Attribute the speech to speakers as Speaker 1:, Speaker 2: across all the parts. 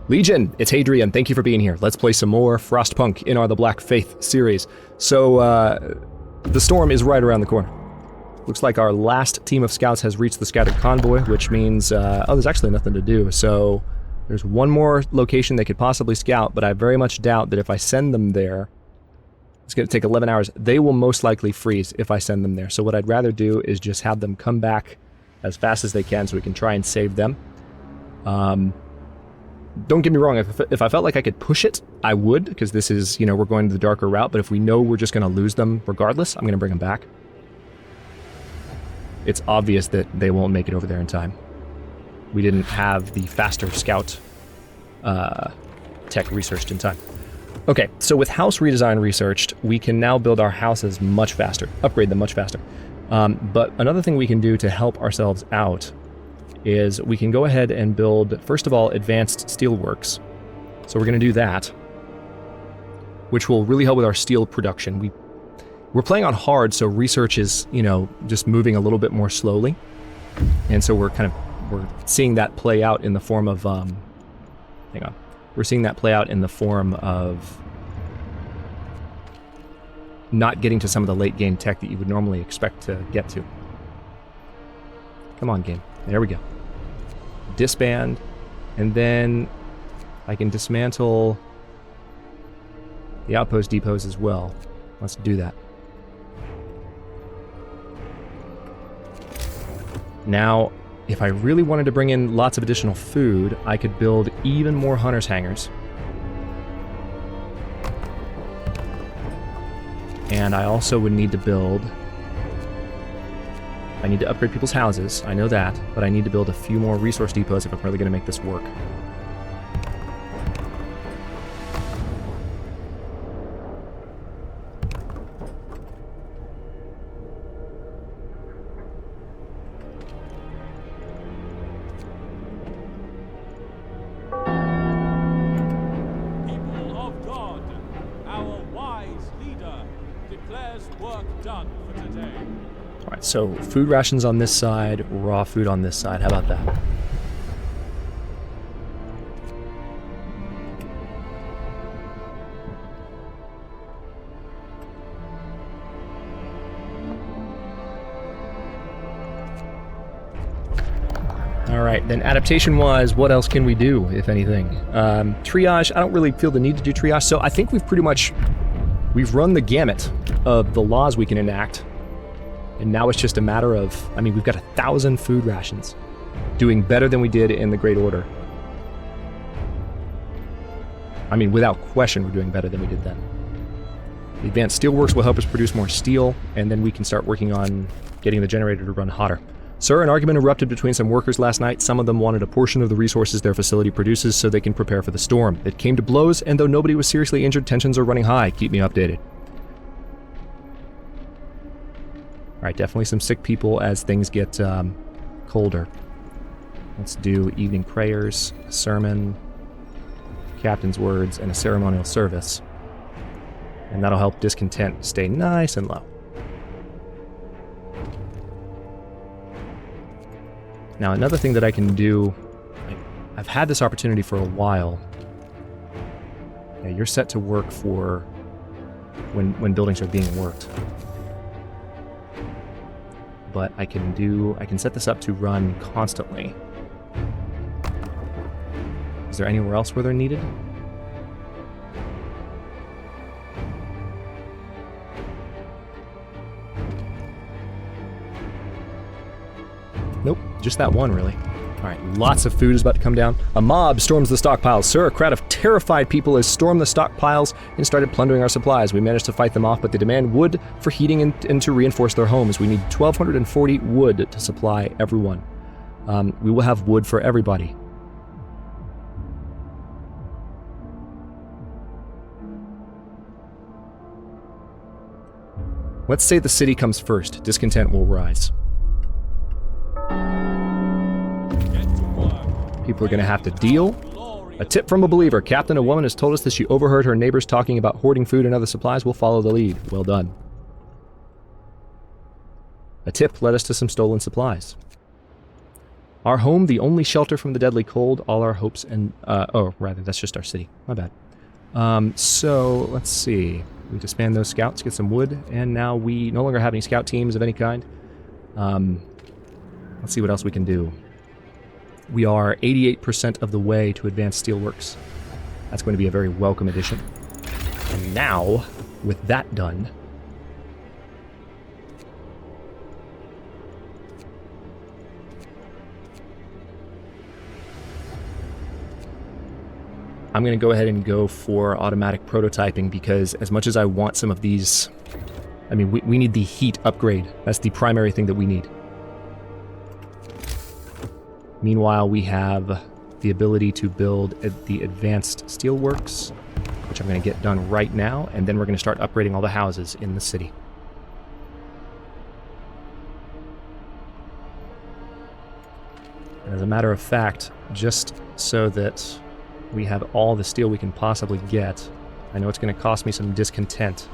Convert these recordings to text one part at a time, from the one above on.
Speaker 1: Legion, it's Hadrian. Thank you for being here. Let's play some more Frostpunk in our The Black Faith series. So, the storm is right around the corner. Looks like our last team of scouts has reached the scattered convoy, which means, oh, there's actually nothing to do. So, there's one more location they could possibly scout, but I very much doubt that if I send them there, it's going to take 11 hours. They will most likely freeze if I send them there. So what I'd rather do is just have them come back as fast as they can so we can try and save them. Don't get me wrong, if I felt like I could push it, I would, because this is, you know, we're going to the darker route, but if we know we're just going to lose them regardless, I'm going to bring them back. It's obvious that they won't make it over there in time. We didn't have the faster scout tech researched in time. Okay, so with house redesign researched, we can now build our houses much faster, upgrade them much faster. But another thing we can do to help ourselves out is we can go ahead and build, first of all, advanced steelworks. So we're going to do that, which will really help with our steel production. We're playing on hard, so research is, you know, just moving a little bit more slowly. And so we're seeing that play out in the form of, hang on. We're seeing that play out in the form of not getting to some of the late game tech that you would normally expect to get to. Come on, game. There we go. Disband, and then I can dismantle the outpost depots as well. Let's do that. Now, if I really wanted to bring in lots of additional food, I could build even more hunters' hangars. And I also would need to build... I need to upgrade people's houses, I know that, but I need to build a few more resource depots if I'm really going to make this work.
Speaker 2: People of God, our wise leader declares work done for today.
Speaker 1: Alright, so food rations on this side, raw food on this side. How about that? Alright, then adaptation-wise, what else can we do, if anything? Triage, I don't really feel the need to do triage, so I think we've run the gamut of the laws we can enact. And now it's just a matter of, I mean, we've got 1,000 food rations, doing better than we did in the Great Order. I mean, without question, we're doing better than we did then. The advanced steelworks will help us produce more steel, and then we can start working on getting the generator to run hotter. Sir, an argument erupted between some workers last night. Some of them wanted a portion of the resources their facility produces so they can prepare for the storm. It came to blows, and though nobody was seriously injured, tensions are running high. Keep me updated. Alright, definitely some sick people as things get colder. Let's do evening prayers, a sermon, captain's words, and a ceremonial service. And that'll help discontent stay nice and low. Now, another thing that I can do, I've had this opportunity for a while. Yeah, you're set to work for when buildings are being worked. But I can set this up to run constantly. Is there anywhere else where they're needed? Nope, just that one, really. Alright, lots of food is about to come down. A mob storms the stockpiles. Sir, a crowd of terrified people has stormed the stockpiles and started plundering our supplies. We managed to fight them off, but they demand wood for heating and to reinforce their homes. We need 1,240 wood to supply everyone. We will have wood for everybody. Let's say the city comes first. Discontent will rise. People are going to have to deal. A tip from a believer. Captain, a woman has told us that she overheard her neighbors talking about hoarding food and other supplies. We'll follow the lead. Well done. A tip led us to some stolen supplies. Our home, the only shelter from the deadly cold, all our hopes and... oh, rather, that's just our city. My bad. So, let's see. We disband those scouts, get some wood, and now we no longer have any scout teams of any kind. Let's see what else we can do. We are 88% of the way to advanced steelworks. That's going to be a very welcome addition. And now, with that done... I'm going to go ahead and go for automatic prototyping because as much as I want some of these... I mean, we need the heat upgrade. That's the primary thing that we need. Meanwhile, we have the ability to build the advanced steelworks, which I'm going to get done right now, and then we're going to start upgrading all the houses in the city. And as a matter of fact, just so that we have all the steel we can possibly get, I know it's going to cost me some discontent.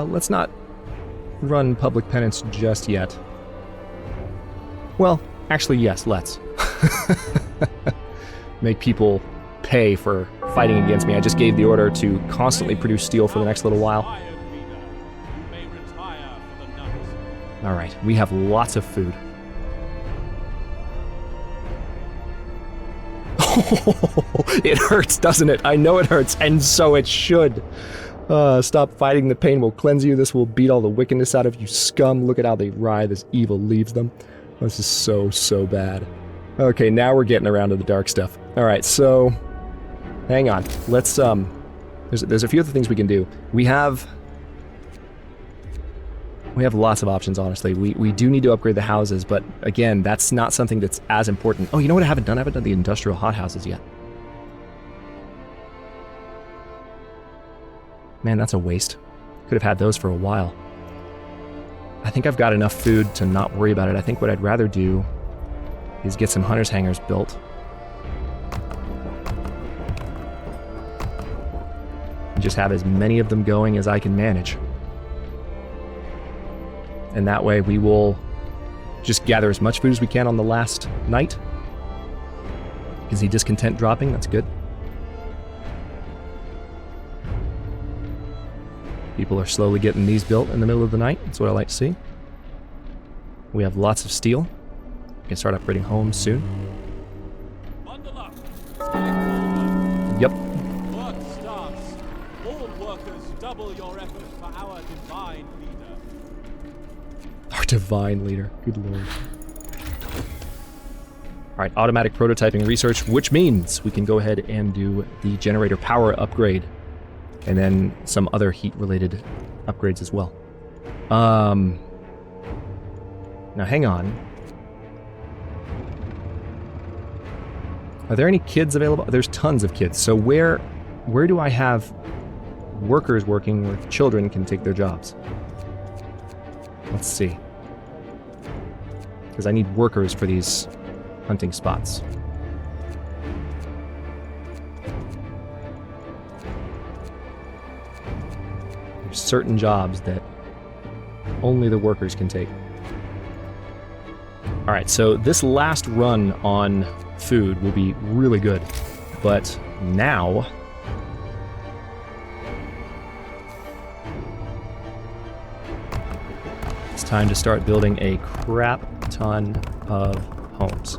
Speaker 1: Let's not run public penance just yet. Well, actually, yes, let's. Make people pay for fighting against me. I just gave the order to constantly produce steel for the next little while. Alright, we have lots of food. It hurts, doesn't it? I know it hurts, and so it should. Stop fighting, the pain will cleanse you. This will beat all the wickedness out of you scum. Look at how they writhe as evil leaves them. This is so bad. Okay, now we're getting around to the dark stuff. Alright, so... hang on. Let's, there's a few other things we can do. We have lots of options, honestly. We do need to upgrade the houses, but again, that's not something that's as important. Oh, you know what I haven't done? I haven't done the industrial hothouses yet. Man, that's a waste. Could have had those for a while. I think I've got enough food to not worry about it. I think what I'd rather do is get some hunter's hangars built. And just have as many of them going as I can manage. And that way we will just gather as much food as we can on the last night. Is the discontent dropping? That's good. People are slowly getting these built in the middle of the night. That's what I like to see. We have lots of steel. We can start upgrading homes soon.
Speaker 2: Bundle up.
Speaker 1: Yep.
Speaker 2: Work starts. All workers double your effort for our divine leader.
Speaker 1: Our divine leader. Good lord. Alright, automatic prototyping research, which means we can go ahead and do the generator power upgrade. And then some other heat-related upgrades as well. Now hang on. Are there any kids available? There's tons of kids. So where do I have workers working where children can take their jobs? Let's see. Because I need workers for these hunting spots. There's certain jobs that only the workers can take. Alright, so this last run on food will be really good. But now... it's time to start building a crap ton of homes.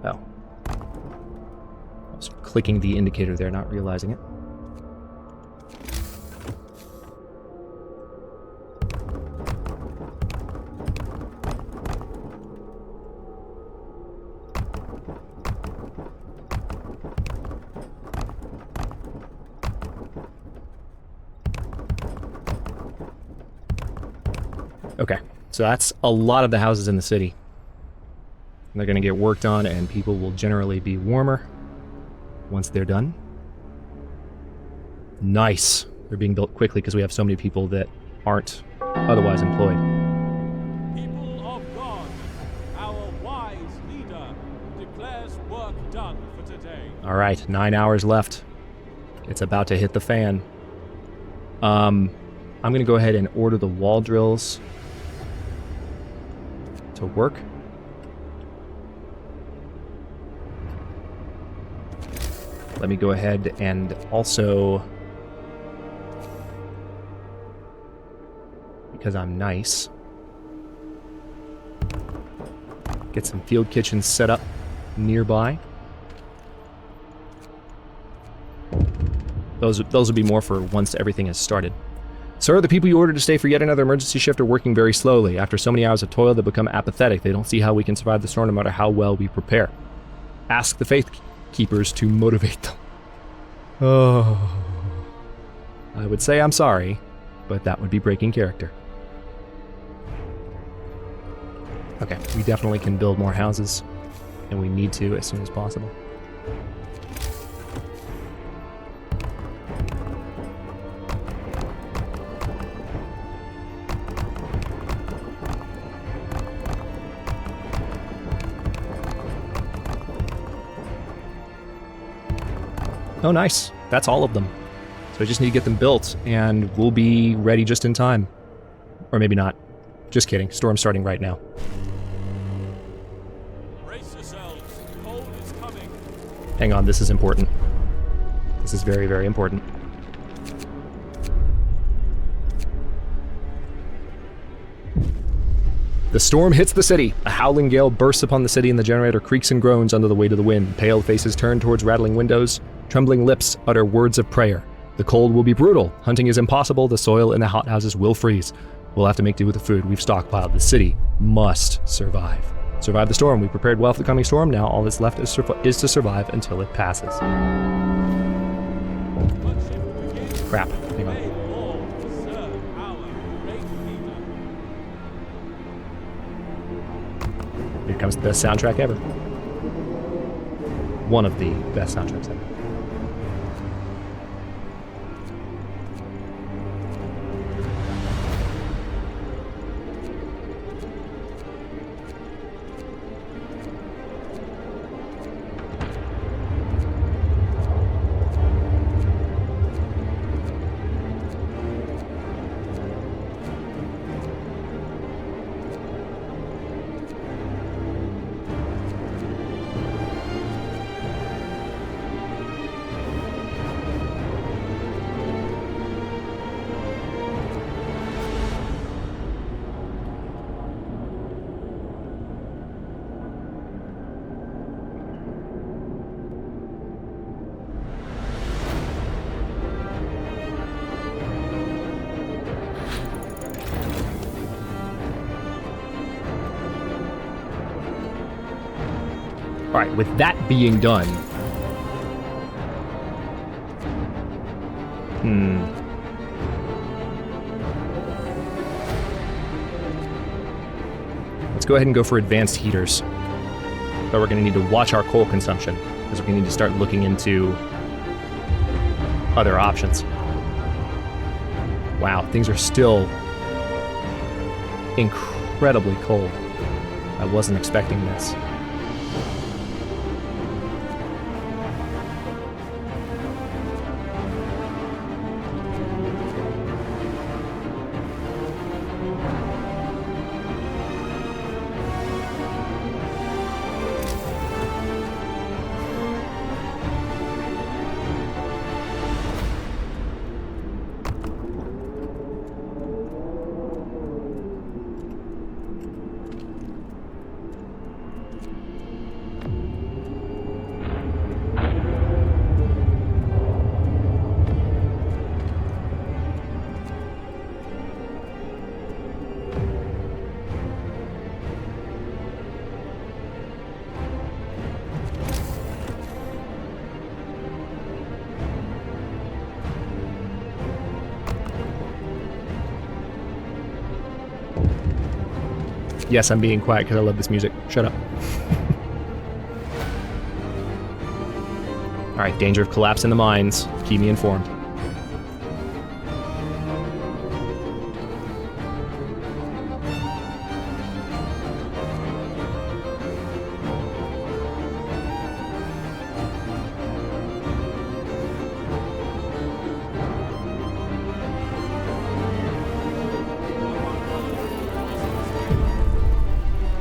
Speaker 1: Oh. I was clicking the indicator there, not realizing it. Okay, so that's a lot of the houses in the city. They're going to get worked on, and people will generally be warmer once they're done. Nice. They're being built quickly because we have so many people that aren't otherwise employed.
Speaker 2: People of God, our wise leader declares work done for today.
Speaker 1: All right, 9 hours left. It's about to hit the fan. I'm going to go ahead and order the wall drills to work. Let me go ahead and also, because I'm nice, get some field kitchens set up nearby. Those will be more for once everything is started. Sir, the people you ordered to stay for yet another emergency shift are working very slowly. After so many hours of toil, they become apathetic. They don't see how we can survive the storm no matter how well we prepare. Ask the faith keepers to motivate them. Oh. I would say I'm sorry, but that would be breaking character. Okay, we definitely can build more houses, and we need to as soon as possible. Oh, nice. That's all of them. So I just need to get them built, and we'll be ready just in time. Or maybe not. Just kidding. Storm's starting right now.
Speaker 2: Brace yourselves. Cold is coming.
Speaker 1: Hang on, this is important. This is very, very important. The storm hits the city. A howling gale bursts upon the city, and the generator creaks and groans under the weight of the wind. Pale faces turn towards rattling windows. Trembling lips utter words of prayer. The cold will be brutal. Hunting is impossible. The soil in the hothouses will freeze. We'll have to make do with the food we've stockpiled. The city must survive. Survive the storm. We prepared well for the coming storm. Now all that's left is to survive until it passes. Crap. Hang on. Here comes the best soundtrack ever. One of the best soundtracks ever. Alright, with that being done... Let's go ahead and go for advanced heaters. But we're going to need to watch our coal consumption, because we're going to need to start looking into other options. Wow, things are still incredibly cold. I wasn't expecting this. Yes, I'm being quiet because I love this music. Shut up. Alright, danger of collapse in the mines. Keep me informed.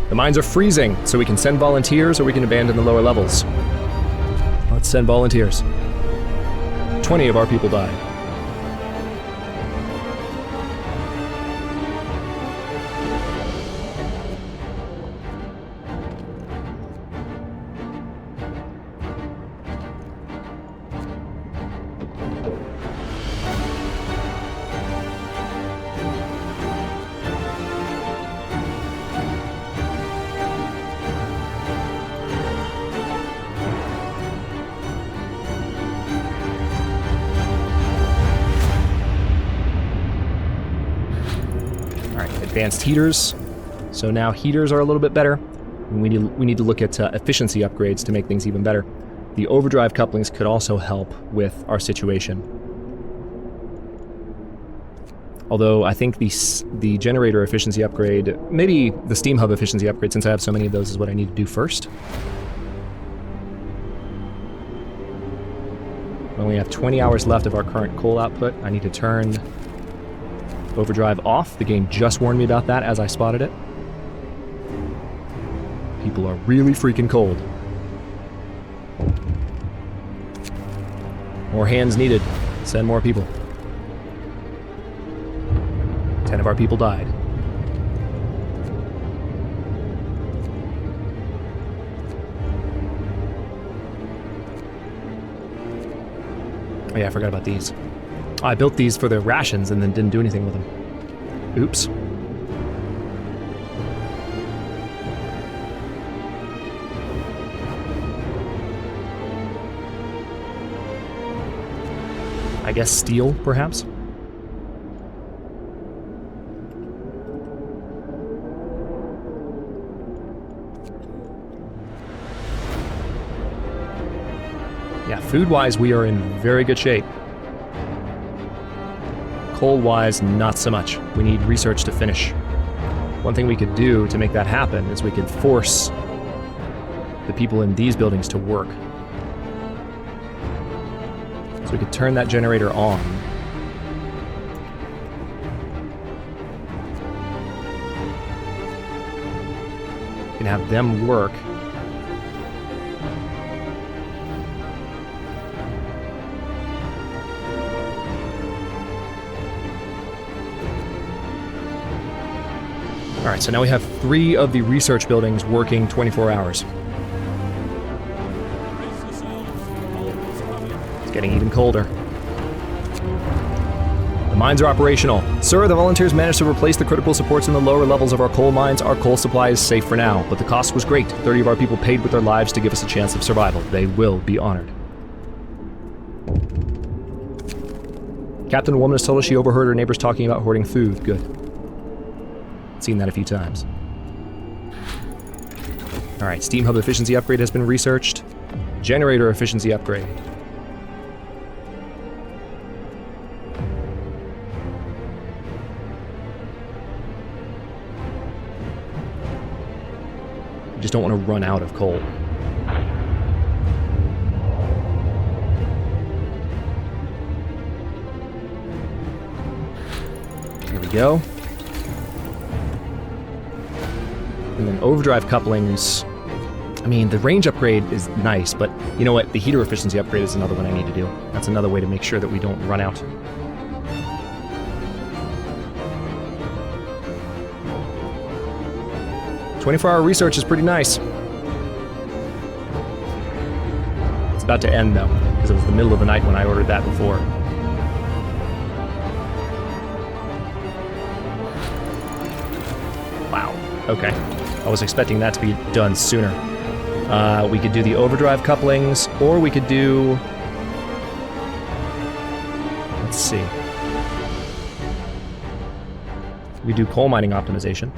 Speaker 1: The mines are freezing, so we can send volunteers or we can abandon the lower levels. Let's send volunteers. 20 of our people died. Advanced heaters. So now heaters are a little bit better. And we need to look at efficiency upgrades to make things even better. The overdrive couplings could also help with our situation. Although I think the generator efficiency upgrade, maybe the steam hub efficiency upgrade, since I have so many of those, is what I need to do first. We only have 20 hours left of our current coal output. I need to turn overdrive off. The game just warned me about that as I spotted it. People are really freaking cold. More hands needed. Send more people. 10 of our people died. Oh yeah, I forgot about these. I built these for their rations and then didn't do anything with them. Oops. I guess steel, perhaps? Yeah, food-wise, we are in very good shape. Coal-wise, not so much. We need research to finish. One thing we could do to make that happen is we could force the people in these buildings to work. So we could turn that generator on. We can have them work. Alright, so now we have 3 of the research buildings working 24 hours. It's getting even colder. The mines are operational. Sir, the volunteers managed to replace the critical supports in the lower levels of our coal mines. Our coal supply is safe for now, but the cost was great. 30 of our people paid with their lives to give us a chance of survival. They will be honored. Captain, a woman has told us she overheard her neighbors talking about hoarding food. Good. Seen that a few times. Alright, steam hub efficiency upgrade has been researched. Generator efficiency upgrade. We just don't want to run out of coal. There we go. And then overdrive couplings. I mean, the range upgrade is nice, but you know what? The heater efficiency upgrade is another one I need to do. That's another way to make sure that we don't run out. "24-hour research is pretty nice." It's about to end, though, because it was the middle of the night when I ordered that before. Wow. Okay. I was expecting that to be done sooner. We could do the overdrive couplings, or we could do... Let's see. We do coal mining optimization.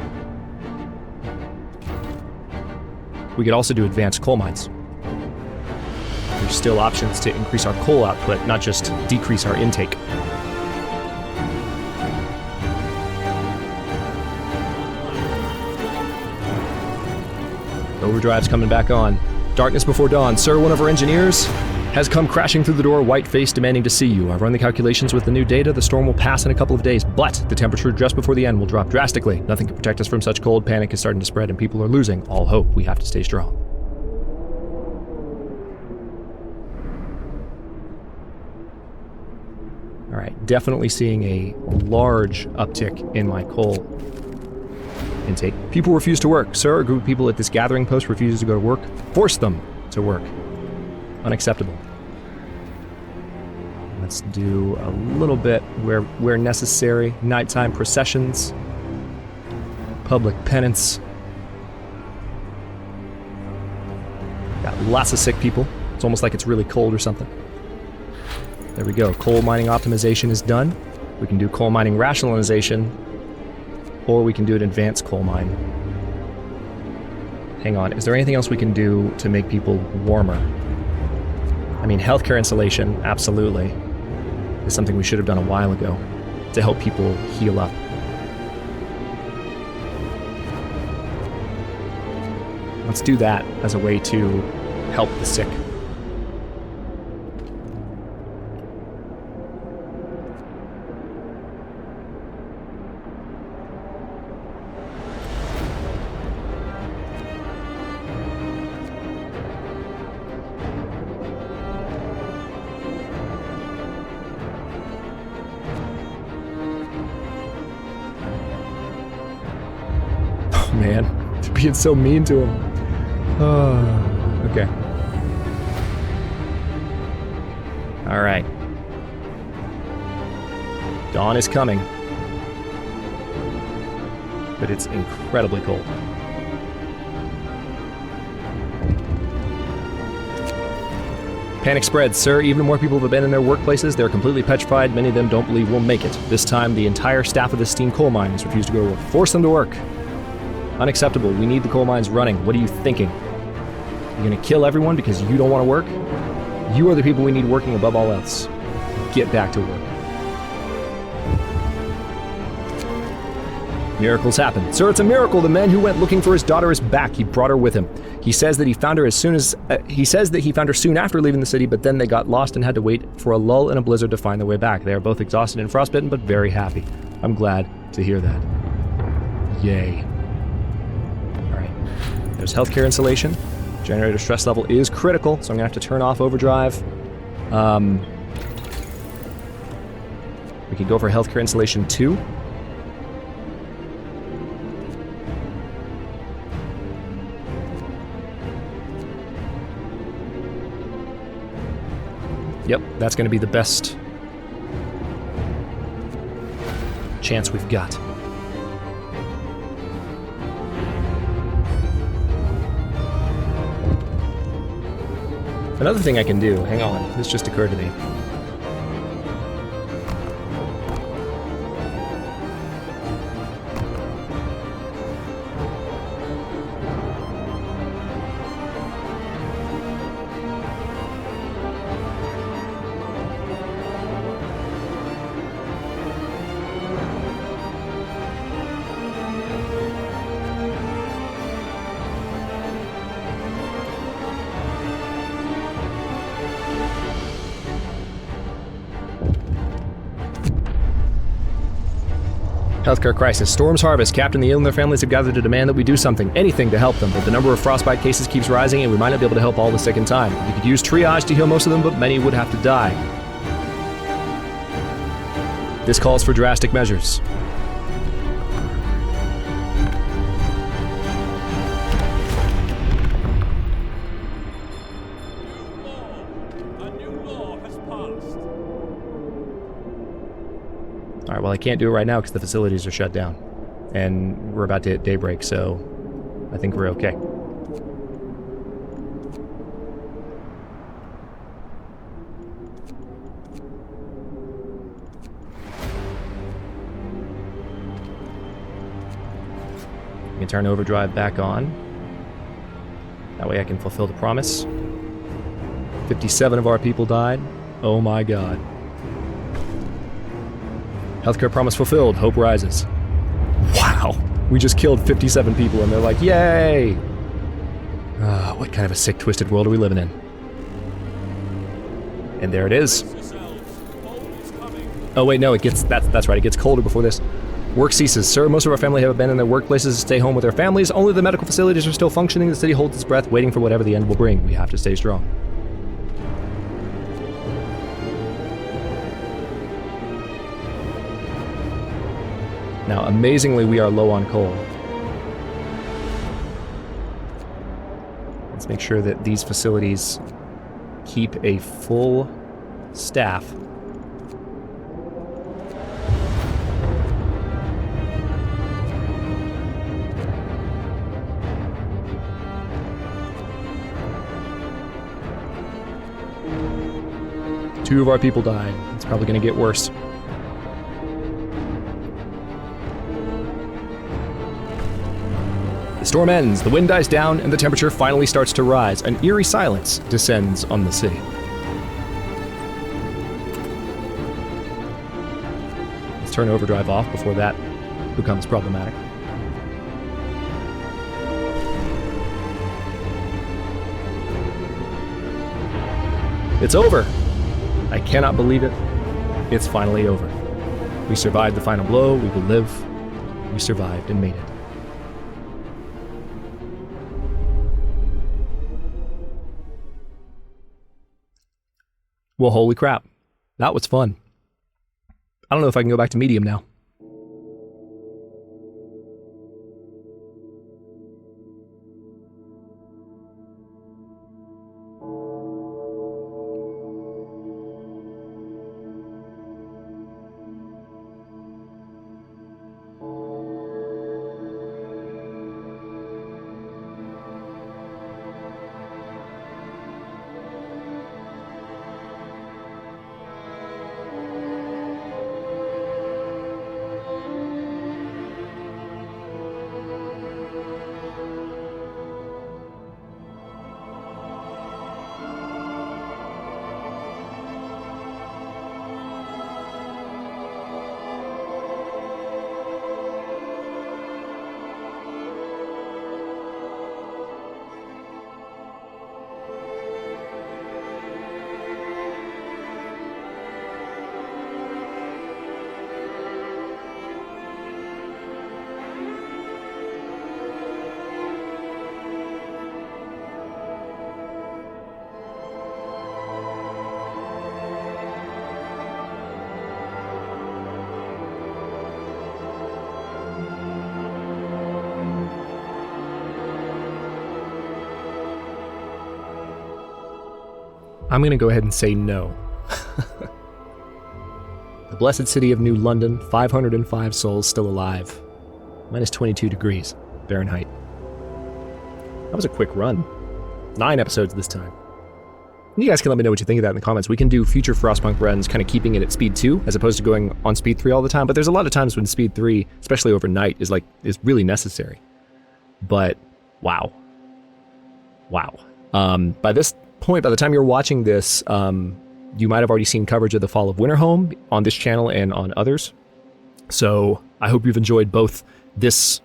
Speaker 1: We could also do advanced coal mines. There's still options to increase our coal output, not just decrease our intake. Overdrive's coming back on. Darkness before dawn. Sir, one of our engineers has come crashing through the door, white-faced, demanding to see you. I've run the calculations with the new data. The storm will pass in a couple of days, but the temperature just before the end will drop drastically. Nothing can protect us from such cold. Panic is starting to spread, and people are losing all hope. We have to stay strong. All right, definitely seeing a large uptick in my coal intake. People refuse to work. Sir, a group of people at this gathering post refuses to go to work. Force them to work. Unacceptable. Let's do a little bit where necessary. Nighttime processions. Public penance. Got lots of sick people. It's almost like it's really cold or something. There we go. Coal mining optimization is done. We can do coal mining rationalization, or we can do an advanced coal mine. Hang on, is there anything else we can do to make people warmer? I mean, healthcare insulation, absolutely, is something we should have done a while ago to help people heal up. Let's do that as a way to help the sick. Man, they're being so mean to him. Okay. All right. Dawn is coming. But it's incredibly cold. Panic spreads, sir. Even more people have abandoned their workplaces. They're completely petrified. Many of them don't believe we'll make it. This time, the entire staff of this steam coal mine has refused to go to work. Force them to work. Unacceptable. We need the coal mines running. What are you thinking? You're gonna kill everyone because you don't want to work? You are the people we need working above all else. Get back to work. Miracles happen. Sir, it's a miracle. The man who went looking for his daughter is back. He brought her with him. He says that he found her soon after leaving the city, but then they got lost and had to wait for a lull in a blizzard to find their way back. They are both exhausted and frostbitten, but very happy. I'm glad to hear that. Yay. There's healthcare insulation. Generator stress level is critical, so I'm gonna have to turn off overdrive. We can go for healthcare insulation 2. Yep, that's gonna be the best chance we've got. Another thing I can do, hang on, this just occurred to me. Healthcare crisis. Storm's harvest. Captain, the ill and their families have gathered to demand that we do something, anything to help them, but the number of frostbite cases keeps rising and we might not be able to help all the sick in time. We could use triage to heal most of them, but many would have to die. This calls for drastic measures. Alright, well I can't do it right now because the facilities are shut down. And we're about to hit daybreak, so I think we're okay. We can turn overdrive back on. That way I can fulfill the promise. 57 of our people died. Oh my god. Healthcare promise fulfilled. Hope rises. Wow. We just killed 57 people and they're like, yay! What kind of a sick, twisted world are we living in? And there it is.
Speaker 2: Yourselves. Cold is coming.
Speaker 1: Oh wait, no, it gets that's right. It gets colder before this. Work ceases. Sir, most of our family have abandoned their workplaces to stay home with their families. Only the medical facilities are still functioning. The city holds its breath, waiting for whatever the end will bring. We have to stay strong. Now, amazingly, we are low on coal. Let's make sure that these facilities keep a full staff. Two of our people died. It's probably going to get worse. The storm ends, the wind dies down, and the temperature finally starts to rise. An eerie silence descends on the city. Let's turn overdrive off before that becomes problematic. It's over! I cannot believe it. It's finally over. We survived the final blow. We will live. We survived and made it. Well, holy crap. That was fun. I don't know if I can go back to medium now. I'm going to go ahead and say no. The blessed city of New London, 505 souls still alive. Minus 22 degrees Fahrenheit. That was a quick run. 9 episodes this time. You guys can let me know what you think of that in the comments. We can do future Frostpunk runs kind of keeping it at speed 2 as opposed to going on speed 3 all the time, but there's a lot of times when speed 3, especially overnight, is really necessary. But wow. By this point, by the time you're watching this, you might have already seen coverage of the Fall of Winterhome on this channel and on others. So I hope you've enjoyed both this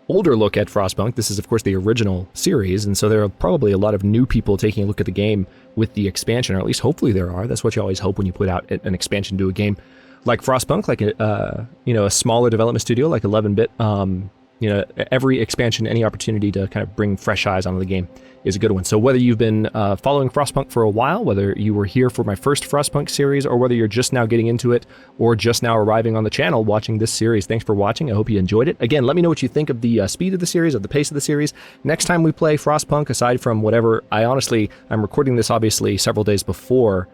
Speaker 1: older look at Frostpunk. This is, of course, the original series, and so there are probably a lot of new people taking a look at the game with the expansion, or at least hopefully there are. That's what you always hope when you put out an expansion to a game like Frostpunk, like a smaller development studio like 11-bit. Every expansion, any opportunity to kind of bring fresh eyes onto the game is a good one. So whether you've been following Frostpunk for a while, whether you were here for my first Frostpunk series, or whether you're just now getting into it, or just now arriving on the channel watching this series, thanks for watching. I hope you enjoyed it. Again, let me know what you think of the speed of the series, of the pace of the series. Next time we play Frostpunk, aside from whatever, I'm recording this obviously several days before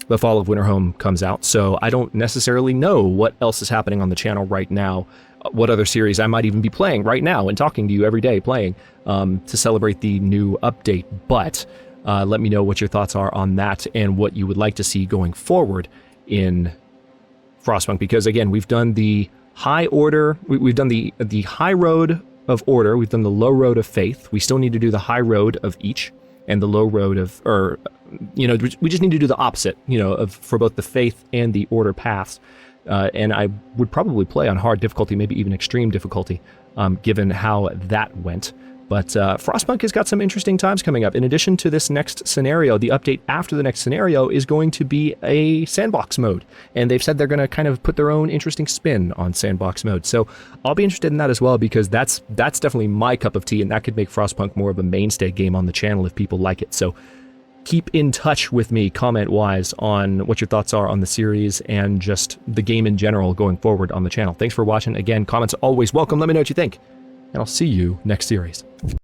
Speaker 1: the Fall of Winterhome comes out, so I don't necessarily know what else is happening on the channel right now, what other series I might even be playing right now and talking to you every day playing to celebrate the new update. But let me know what your thoughts are on that and what you would like to see going forward in Frostpunk, because again, we've done the high order, we've done the high road of order, we've done the low road of faith. We still need to do the high road of each and the low road of, we just need to do the opposite, for both the faith and the order paths. And I would probably play on hard difficulty, maybe even extreme difficulty, given how that went. But Frostpunk has got some interesting times coming up. In addition to this next scenario, the update after the next scenario is going to be a sandbox mode. And they've said they're going to kind of put their own interesting spin on sandbox mode. So I'll be interested in that as well, because that's definitely my cup of tea, and that could make Frostpunk more of a mainstay game on the channel if people like it. So keep in touch with me comment-wise on what your thoughts are on the series and just the game in general going forward on the channel. Thanks for watching. Again, comments are always welcome. Let me know what you think. And I'll see you next series.